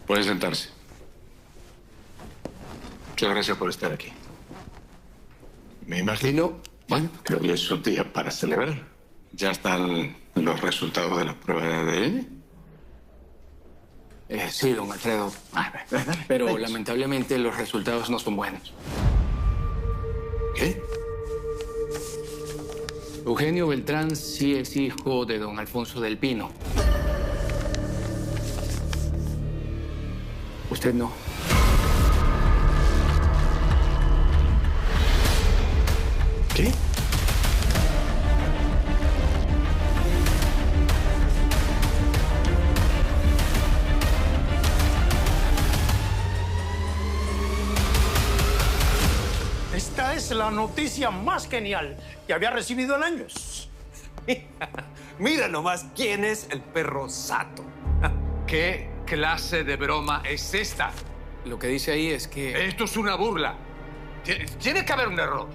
Puede sentarse. Muchas gracias por estar aquí. Me imagino, bueno, que hoy es un día para celebrar. ¿Ya están los resultados de la prueba de ADN? Sí, don Alfredo. Pero lamentablemente los resultados no son buenos. ¿Qué? Eugenio Beltrán sí es hijo de don Alfonso del Pino. Usted no. ¿Qué? Esta es la noticia más genial que había recibido en años. Mira nomás quién es el perro Sato. ¿Qué clase de broma es esta? Lo que dice ahí es que... Esto es una burla. Tiene que haber un error.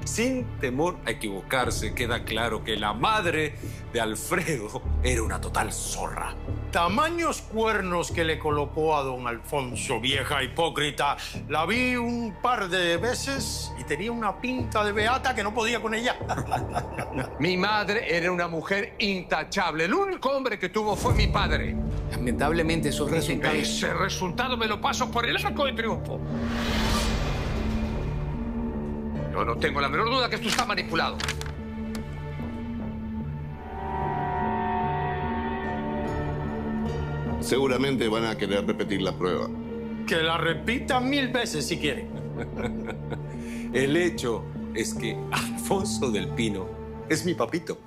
Sin temor a equivocarse, queda claro que la madre de Alfredo era una total zorra. Tamaños cuernos que le colocó a don Alfonso, vieja hipócrita. La vi un par de veces y tenía una pinta de beata que no podía con ella. Mi madre era una mujer intachable. El único hombre que tuvo fue mi padre. Lamentablemente esos resultados... Ese resultado me lo paso por el arco de triunfo. Yo no tengo la menor duda que esto está manipulado. Seguramente van a querer repetir la prueba. Que la repita 1000 veces si quiere. El hecho es que Alfonso del Pino es mi papito.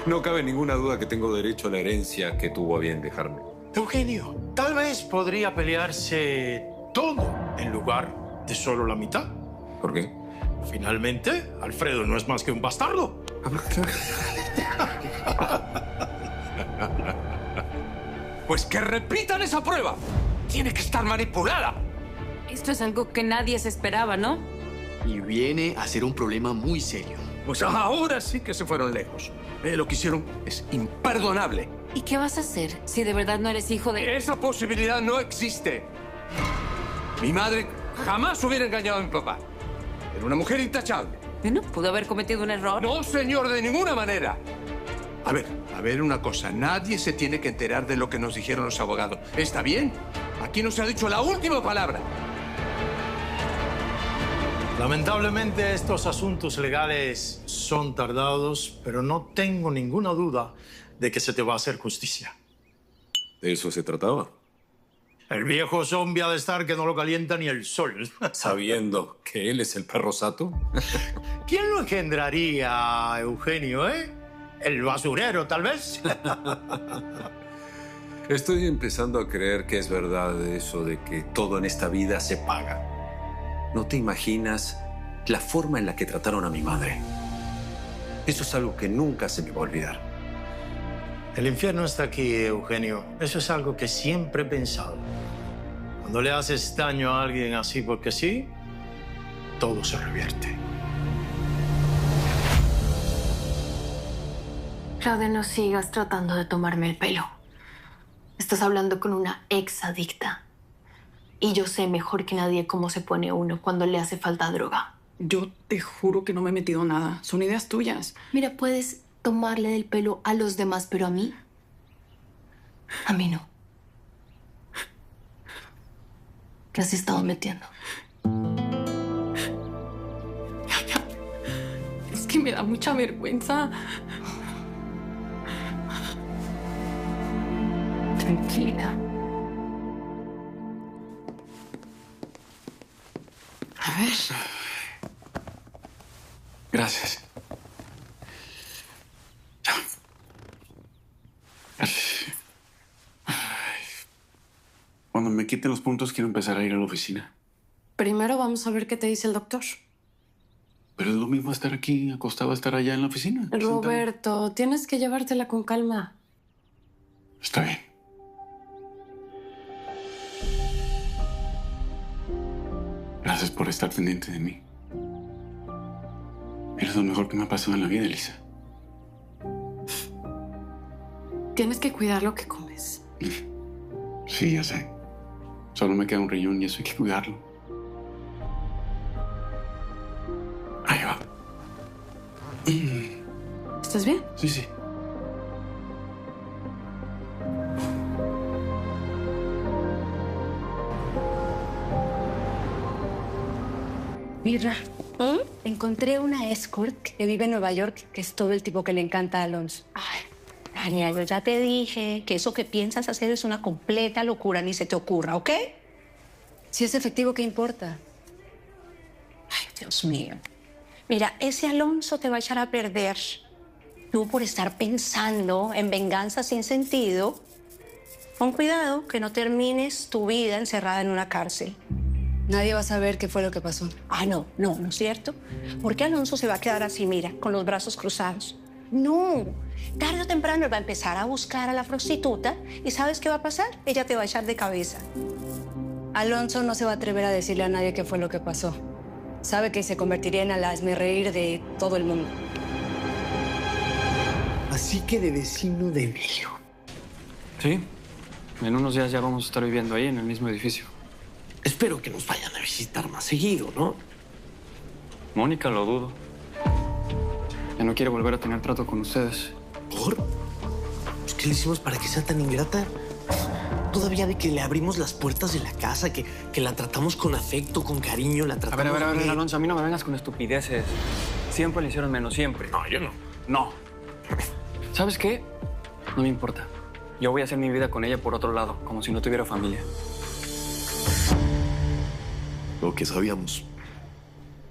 No cabe ninguna duda que tengo derecho a la herencia que tuvo a bien dejarme. Eugenio, tal vez podría pelearse todo en lugar de solo la mitad. ¿Por qué? Finalmente, Alfredo no es más que un bastardo. Pues que repitan esa prueba. Tiene que estar manipulada. Esto es algo que nadie se esperaba, ¿no? Y viene a ser un problema muy serio. Pues ahora sí que se fueron lejos. Lo que hicieron es imperdonable. ¿Y qué vas a hacer si de verdad no eres hijo de...? Esa posibilidad no existe. Mi madre jamás hubiera engañado a mi papá. Era una mujer intachable. Bueno, pudo haber cometido un error. No, señor, de ninguna manera. A ver una cosa. Nadie se tiene que enterar de lo que nos dijeron los abogados. ¿Está bien? Aquí no se ha dicho la última palabra. Lamentablemente estos asuntos legales son tardados, pero no tengo ninguna duda de que se te va a hacer justicia. ¿De eso se trataba? El viejo zombie ha de estar que no lo calienta ni el sol. Sabiendo que él es el perro Sato. ¿Quién lo engendraría, Eugenio, El basurero, tal vez. Estoy empezando a creer que es verdad eso de que todo en esta vida se paga. No te imaginas la forma en la que trataron a mi madre. Eso es algo que nunca se me va a olvidar. El infierno está aquí, Eugenio. Eso es algo que siempre he pensado. Cuando le haces daño a alguien así porque sí, todo se revierte. Claudia, no sigas tratando de tomarme el pelo. Estás hablando con una ex adicta. Y yo sé mejor que nadie cómo se pone uno cuando le hace falta droga. Yo te juro que no me he metido nada. Son ideas tuyas. Mira, puedes tomarle del pelo a los demás, pero a mí no. ¿Qué has estado metiendo? Es que me da mucha vergüenza. Tranquila. A ver. Gracias. Cuando me quiten los puntos, quiero empezar a ir a la oficina. Primero vamos a ver qué te dice el doctor. Pero es lo mismo estar aquí, acostado a estar allá en la oficina. Roberto, tienes que llevártela con calma. Está bien. Gracias por estar pendiente de mí. Eres lo mejor que me ha pasado en la vida, Elisa. Tienes que cuidar lo que comes. Sí, ya sé. Solo me queda un riñón y eso hay que cuidarlo. Ahí va. ¿Estás bien? Sí, sí. Mirra, encontré una escort que vive en Nueva York, que es todo el tipo que le encanta a Alonso. Ay, Tania, yo ya te dije que eso que piensas hacer es una completa locura, ni se te ocurra, ¿ok? Si es efectivo, ¿qué importa? Ay, Dios mío. Mira, ese Alonso te va a echar a perder. Tú por estar pensando en venganza sin sentido, con cuidado que no termines tu vida encerrada en una cárcel. Nadie va a saber qué fue lo que pasó. Ah, no es cierto. Porque Alonso se va a quedar así, mira, con los brazos cruzados. No, tarde o temprano él va a empezar a buscar a la prostituta y ¿sabes qué va a pasar? Ella te va a echar de cabeza. Alonso no se va a atrever a decirle a nadie qué fue lo que pasó. Sabe que se convertiría en el hazmerreír de todo el mundo. Así que de vecino de Emilio. Sí. En unos días ya vamos a estar viviendo ahí en el mismo edificio. Espero que nos vayan a visitar más seguido, ¿no? Mónica, lo dudo. Ya no quiere volver a tener trato con ustedes. ¿Por? Pues, ¿qué le hicimos para que sea tan ingrata? Todavía de que le abrimos las puertas de la casa, que la tratamos con afecto, con cariño, la tratamos... A ver, Alonso, a mí no me vengas con estupideces. Siempre le hicieron menos, siempre. No, yo no. No. ¿Sabes qué? No me importa. Yo voy a hacer mi vida con ella por otro lado, como si no tuviera familia. Lo que sabíamos.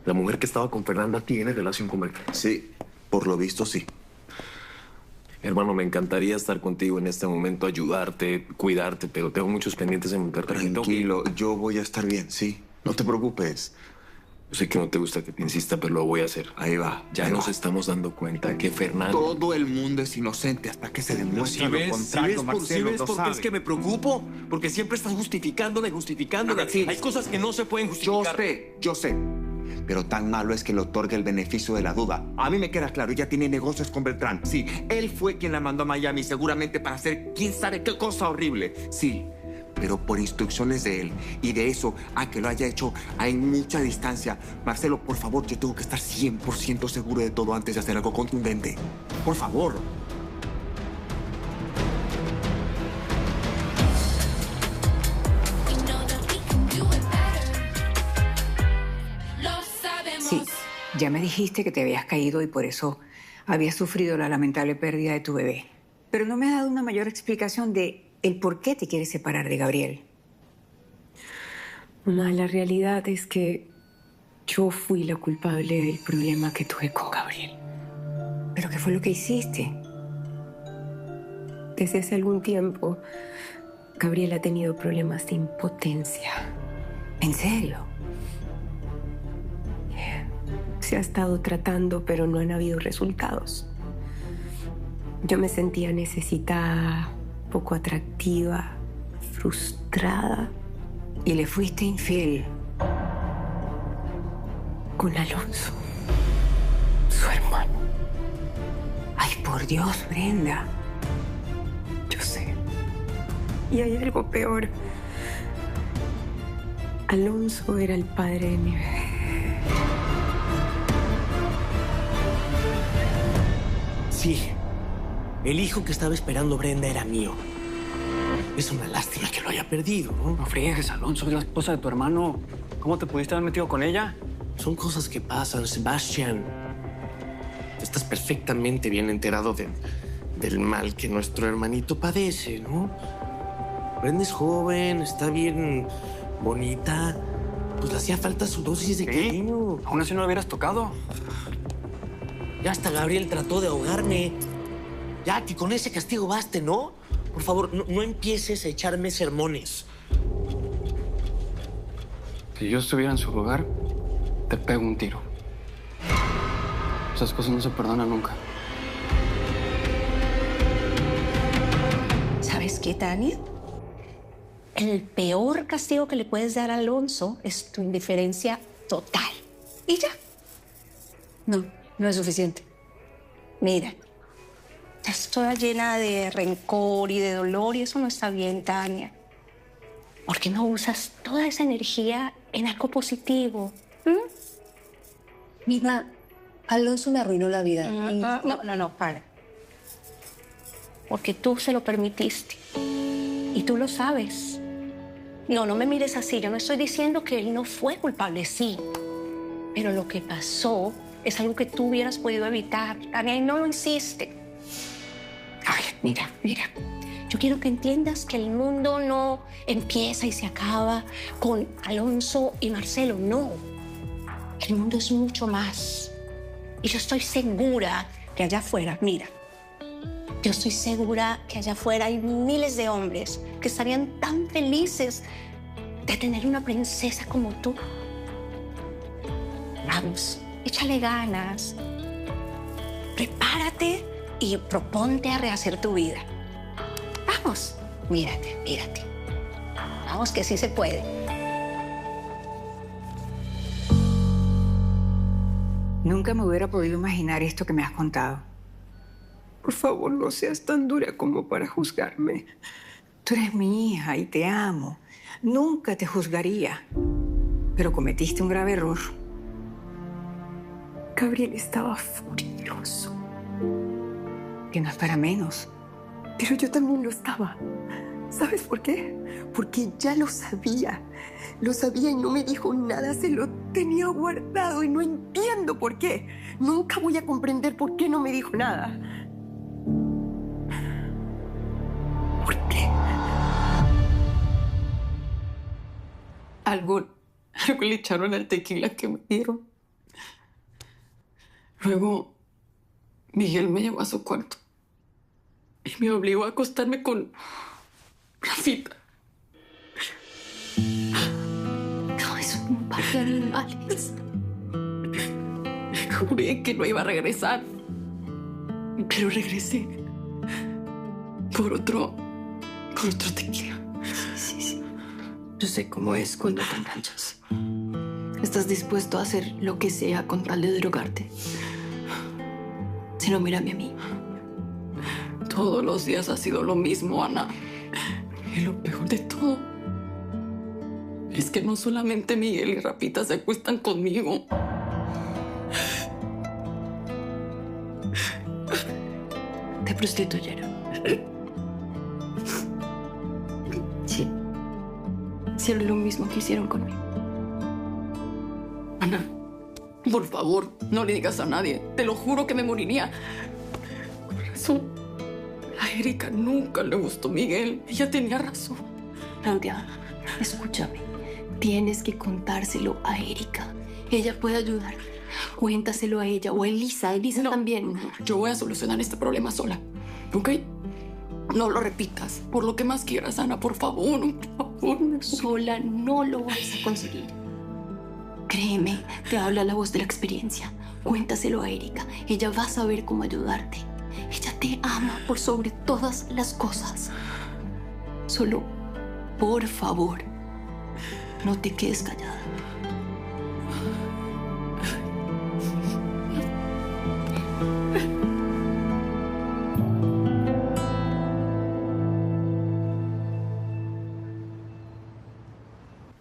La mujer que estaba con Fernanda tiene relación con Berta. Sí, por lo visto sí. Hermano, me encantaría estar contigo en este momento, ayudarte, cuidarte, pero tengo muchos pendientes en Monterrey. Tranquilo, yo voy a estar bien, sí. No te preocupes. Yo sé que no te gusta que te insista, pero lo voy a hacer. Ahí va. Ya nos estamos dando cuenta que Fernando... Todo el mundo es inocente hasta que se demuestre lo contrario, Marcelo, lo por qué es sabe. que me preocupo? Porque siempre estás justificándome. Sí. Hay cosas que no se pueden justificar. Yo sé. Pero tan malo es que le otorgue el beneficio de la duda. A mí me queda claro, ella tiene negocios con Beltrán. Sí, él fue quien la mandó a Miami, seguramente para hacer quién sabe qué cosa horrible. Sí, pero por instrucciones de él. Y de eso a que lo haya hecho hay mucha distancia. Marcelo, por favor, yo tengo que estar 100% seguro de todo antes de hacer algo contundente. Por favor. Sí, ya me dijiste que te habías caído y por eso habías sufrido la lamentable pérdida de tu bebé. Pero no me has dado una mayor explicación de el por qué te quieres separar de Gabriel. Mamá, la realidad es que yo fui la culpable del problema que tuve con Gabriel. ¿Pero qué fue lo que hiciste? Desde hace algún tiempo, Gabriel ha tenido problemas de impotencia. ¿En serio? Se ha estado tratando, pero no han habido resultados. Yo me sentía necesitada, poco atractiva, frustrada. Y le fuiste infiel. Con Alonso, su hermano. Ay, por Dios, Brenda. Yo sé. Y hay algo peor. Alonso era el padre de mi bebé. Sí, el hijo que estaba esperando Brenda era mío. Es una lástima que lo haya perdido, ¿no? No friegues, Alonso, es la esposa de tu hermano. ¿Cómo te pudiste haber metido con ella? Son cosas que pasan, Sebastián. Estás perfectamente bien enterado del mal que nuestro hermanito padece, ¿no? Brenda es joven, está bien bonita. Pues le hacía falta su dosis de cariño. Aún así no lo hubieras tocado. Ya hasta Gabriel trató de ahogarme. Ya, que con ese castigo baste, ¿no? Por favor, no empieces a echarme sermones. Si yo estuviera en su lugar, te pego un tiro. Esas cosas no se perdonan nunca. ¿Sabes qué, Tania? El peor castigo que le puedes dar a Alonso es tu indiferencia total. Y ya. No es suficiente. Mira, Estás toda llena de rencor y de dolor y eso no está bien, Tania. ¿Por qué no usas toda esa energía en algo positivo? Mira, Alonso me arruinó la vida. No, para. Porque tú se lo permitiste. Y tú lo sabes. No me mires así. Yo no estoy diciendo que él no fue culpable, sí. Pero lo que pasó es algo que tú hubieras podido evitar, Tania, y no lo hiciste. Ay, mira. Yo quiero que entiendas que el mundo no empieza y se acaba con Alonso y Marcelo, no. El mundo es mucho más. Y yo estoy segura que allá afuera, mira, yo estoy segura que allá afuera hay miles de hombres que estarían tan felices de tener una princesa como tú. Vamos, échale ganas. Prepárate y proponte a rehacer tu vida. Vamos, mírate. Vamos, que sí se puede. Nunca me hubiera podido imaginar esto que me has contado. Por favor, no seas tan dura como para juzgarme. Tú eres mi hija y te amo. Nunca te juzgaría. Pero cometiste un grave error. Gabriel estaba furioso. Que no es para menos. Pero yo también lo estaba. ¿Sabes por qué? Porque ya lo sabía. Lo sabía y no me dijo nada. Se lo tenía guardado y no entiendo por qué. Nunca voy a comprender por qué no me dijo nada. ¿Por qué? Algo le echaron al tequila que me dieron. Luego, Miguel me llevó a su cuarto y me obligó a acostarme con Rafita. No, es un par de animales. Juré que no iba a regresar, pero regresé por otro tequila. Sí. Yo sé cómo es cuando te enganchas. Estás dispuesto a hacer lo que sea con tal de drogarte. Si no, mírame a mí. Todos los días ha sido lo mismo, Ana. Y lo peor de todo es que no solamente Miguel y Rafita se acuestan conmigo. Te prostituyeron. Sí. Hicieron lo mismo que hicieron conmigo. Ana, por favor, no le digas a nadie. Te lo juro que me moriría. Con razón. A Erika nunca le gustó Miguel. Ella tenía razón. Claudia, escúchame. Tienes que contárselo a Erika. Ella puede ayudar. Cuéntaselo a ella o a Elisa. Elisa también. Yo voy a solucionar este problema sola. ¿Ok? No lo repitas. Por lo que más quieras, Ana. Por favor. Sola no lo vas a conseguir. Créeme, te habla la voz de la experiencia. Cuéntaselo a Erika. Ella va a saber cómo ayudarte. Ella te ama por sobre todas las cosas. Solo, por favor, no te quedes callada.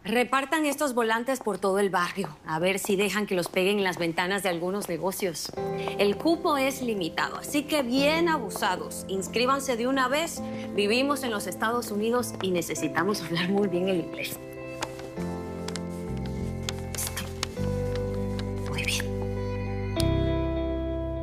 Repartan estos volantes por todo el barrio, a ver si dejan que los peguen en las ventanas de algunos negocios. El cupo es limitado, así que bien abusados. Inscríbanse de una vez. Vivimos en los Estados Unidos y necesitamos hablar muy bien el inglés. Muy bien.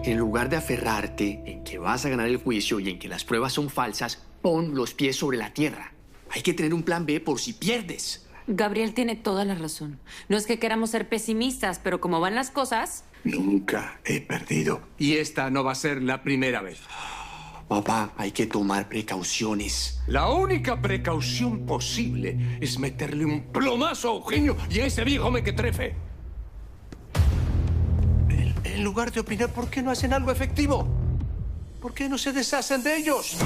En lugar de aferrarte en que vas a ganar el juicio y en que las pruebas son falsas, pon los pies sobre la tierra. Hay que tener un plan B por si pierdes. Gabriel tiene toda la razón. No es que queramos ser pesimistas, pero como van las cosas... Nunca he perdido. Y esta no va a ser la primera vez. Papá, hay que tomar precauciones. La única precaución posible es meterle un plomazo a Eugenio y a ese viejo mequetrefe. En lugar de opinar, ¿por qué no hacen algo efectivo? ¿Por qué no se deshacen de ellos?